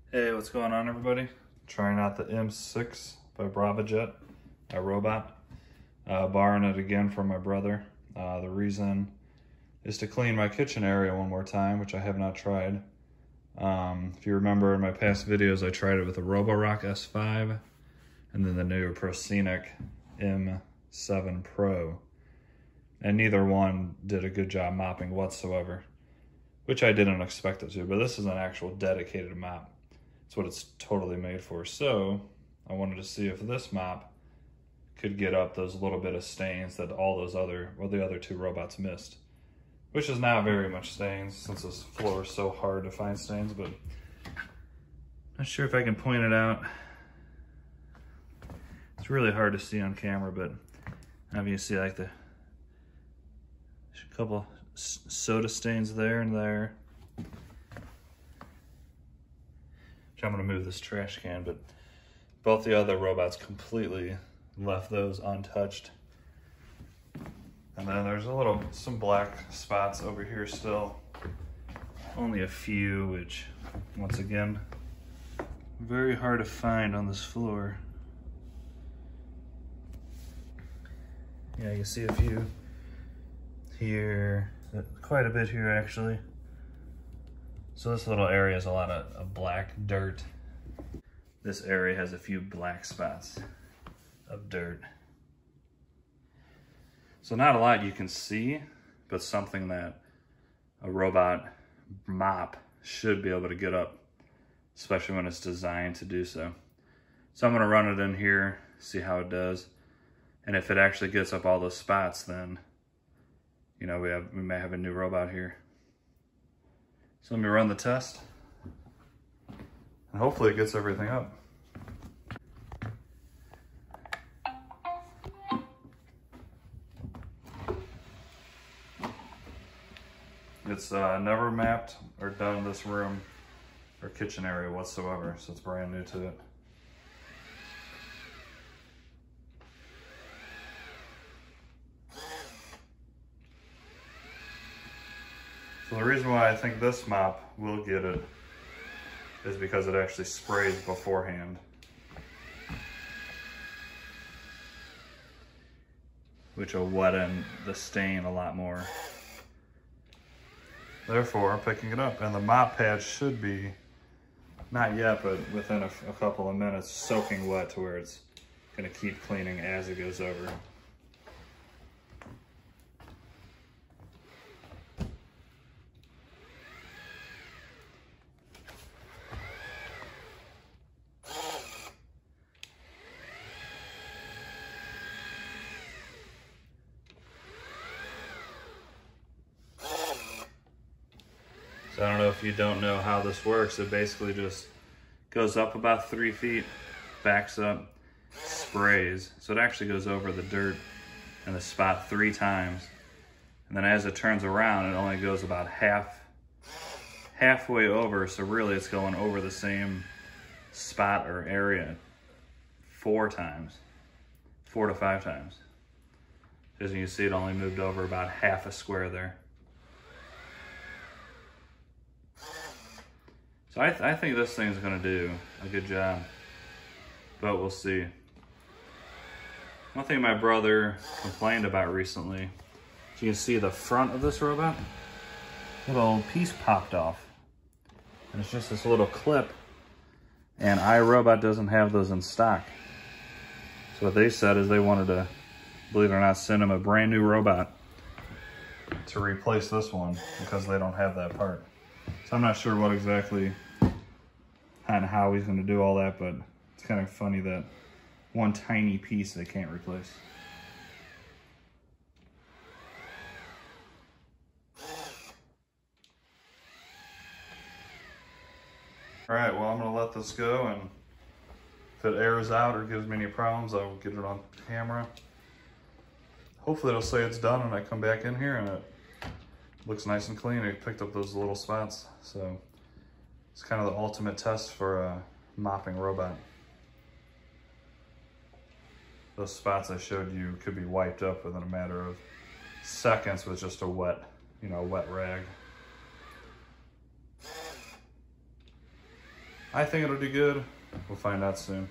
Hey, what's going on, everybody? Trying out the M6 by Braava iRobot. Borrowing it again from my brother. The reason is to clean my kitchen area one more time, which I have not tried. If you remember in my past videos, I tried it with a Roborock S5 and then the new Proscenic M7 Pro. And neither one did a good job mopping whatsoever, which I didn't expect it to, but this is an actual dedicated mop. It's what it's totally made for. So I wanted to see if this mop could get up those little bit of stains that all those other, well, the other two robots missed, which is not very much stains since this floor is so hard to find stains, but not sure if I can point it out. It's really hard to see on camera, but obviously like a couple soda stains there and there. I'm gonna move this trash can, but both the other robots completely left those untouched. And then there's some black spots over here still. Only a few, which once again, very hard to find on this floor. Yeah, you see a few here, quite a bit here actually. So this little area has a lot of black dirt. This area has a few black spots of dirt. So not a lot you can see, but something that a robot mop should be able to get up, especially when it's designed to do so. So I'm gonna run it in here, see how it does. And if it actually gets up all those spots, then we may have a new robot here. So let me run the test, and hopefully it gets everything up. It's never mapped or done this room or kitchen area whatsoever, so it's brand new to it. So the reason why I think this mop will get it is because it actually sprays beforehand. Which will weten the stain a lot more. Therefore, I'm picking it up, and the mop pad should be, not yet, but within a couple of minutes, soaking wet to where it's gonna keep cleaning as it goes over. So I don't know if you don't know how this works. It basically just goes up about 3 feet, backs up, sprays. So it actually goes over the dirt in the spot 3 times. And then as it turns around, it only goes about halfway over. So really it's going over the same spot or area 4 times, 4 to 5 times. As you can see, it only moved over about half a square there. So I think this thing's gonna do a good job, but we'll see. One thing my brother complained about recently, you can see the front of this robot, a little piece popped off. And it's just this little clip, and iRobot doesn't have those in stock. So what they said is they wanted to, believe it or not, send him a brand new robot to replace this one because they don't have that part. So I'm not sure what exactly and how he's going to do all that, but it's kind of funny that one tiny piece they can't replace. All right, well, I'm going to let this go, and if it airs out or gives me any problems, I'll get it on camera. Hopefully it'll say it's done and I come back in here and it looks nice and clean. It picked up those little spots, so it's kind of the ultimate test for a mopping robot. Those spots I showed you could be wiped up within a matter of seconds with just a wet rag. I think it'll do good. We'll find out soon.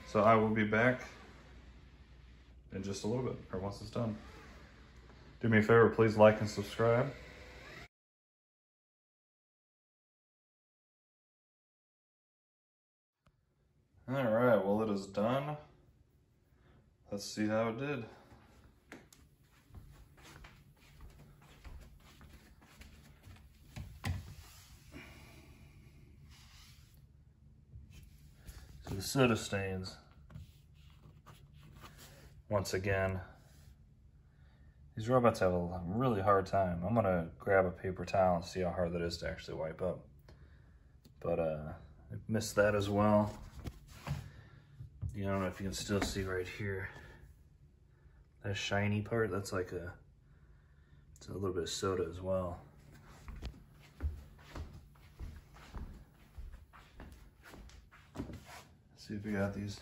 So I will be back in just a little bit, or once it's done. Do me a favor, please like and subscribe. All right, well, it is done. Let's see how it did. So the soda stains, once again, these robots have a really hard time. I'm gonna grab a paper towel and see how hard that is to actually wipe up. But I missed that as well. I don't know if you can still see right here. That shiny part, that's like it's a little bit of soda as well. Let's see if we got these.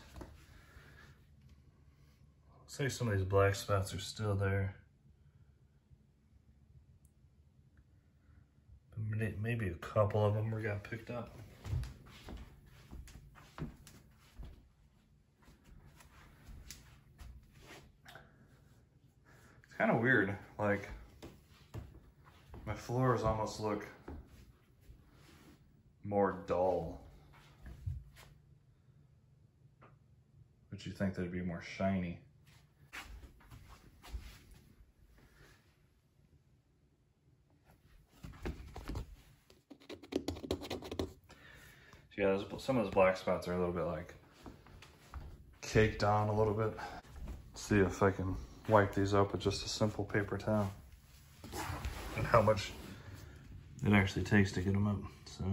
Looks like some of these black spots are still there. But maybe a couple of them got picked up. Kind of weird, like my floors almost look more dull. But you think they'd be more shiny. So yeah, some of those black spots are a little bit like caked on a little bit. Let's see if I can wipe these up with just a simple paper towel and how much it actually takes to get them up. So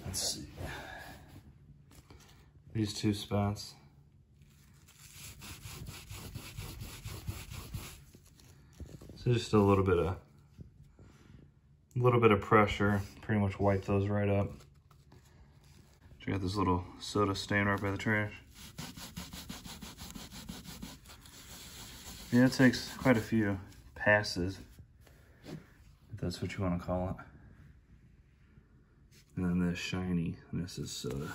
let's see, these two spots, so just a little bit of pressure, pretty much wipe those right up. You got this little soda stain right by the trash. Yeah, it takes quite a few passes, if that's what you want to call it. And then this shiny, this is soda.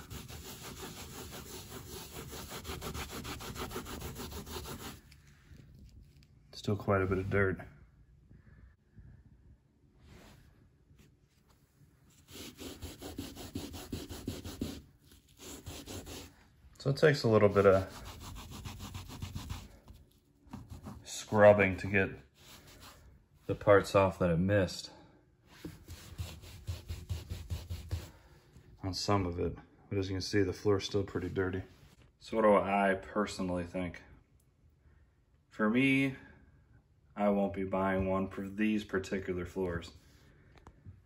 Still quite a bit of dirt. So it takes a little bit of scrubbing to get the parts off that it missed on some of it, but as you can see, the floor's still pretty dirty. So what do I personally think? For me, I won't be buying one for these particular floors.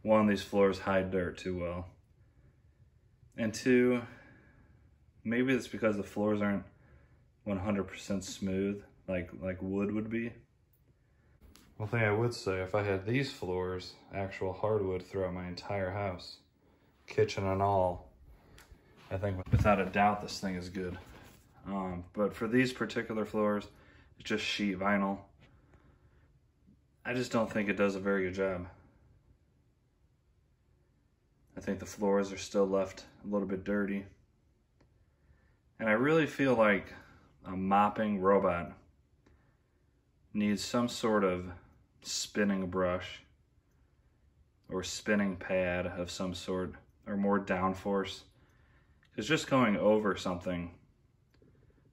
One, these floors hide dirt too well, and two, maybe it's because the floors aren't 100% smooth like wood would be. One thing I would say, if I had these floors, actual hardwood throughout my entire house, kitchen and all, I think without a doubt this thing is good. But for these particular floors, it's just sheet vinyl. I just don't think it does a very good job. I think the floors are still left a little bit dirty. And I really feel like a mopping robot needs some sort of spinning brush or spinning pad of some sort, or more downforce. Because just going over something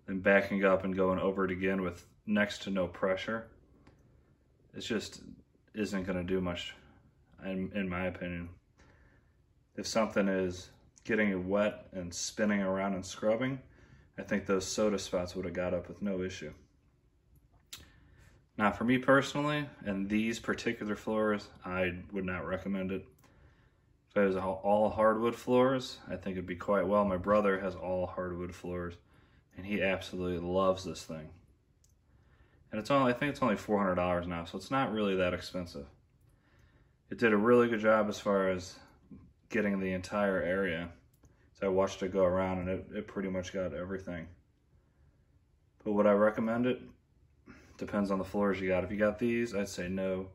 and backing up and going over it again with next to no pressure, it just isn't going to do much, in my opinion. If something is getting wet and spinning around and scrubbing, I think those soda spots would have got up with no issue. Now for me personally, and these particular floors, I would not recommend it. If it was all hardwood floors, I think it'd be quite well. My brother has all hardwood floors, and he absolutely loves this thing. And I think it's only $400 now, so it's not really that expensive. It did a really good job as far as getting the entire area. So I watched it go around, and it pretty much got everything. But would I recommend it? Depends on the floors you got. If you got these, I'd say no.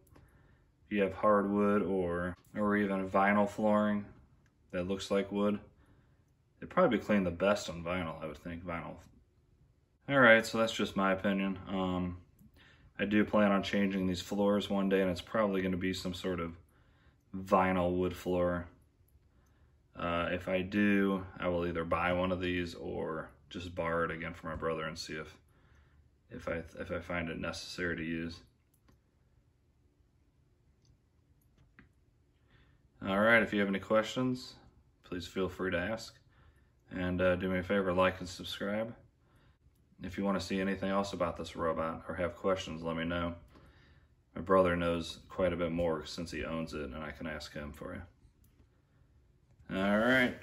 If you have hardwood or even vinyl flooring that looks like wood, They'd probably be cleaned the best on vinyl, I would think, vinyl. All right, so that's just my opinion. I do plan on changing these floors one day, and it's probably going to be some sort of vinyl wood floor. If I do, I will either buy one of these or just borrow it again from my brother and see if I find it necessary to use. All right, if you have any questions, please feel free to ask. And do me a favor, like and subscribe. If you want to see anything else about this robot or have questions, let me know. My brother knows quite a bit more since he owns it, and I can ask him for you. All right.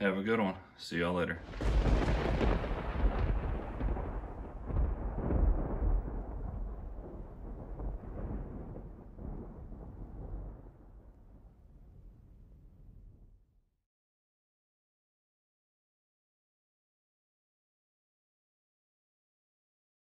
Have a good one. See y'all later.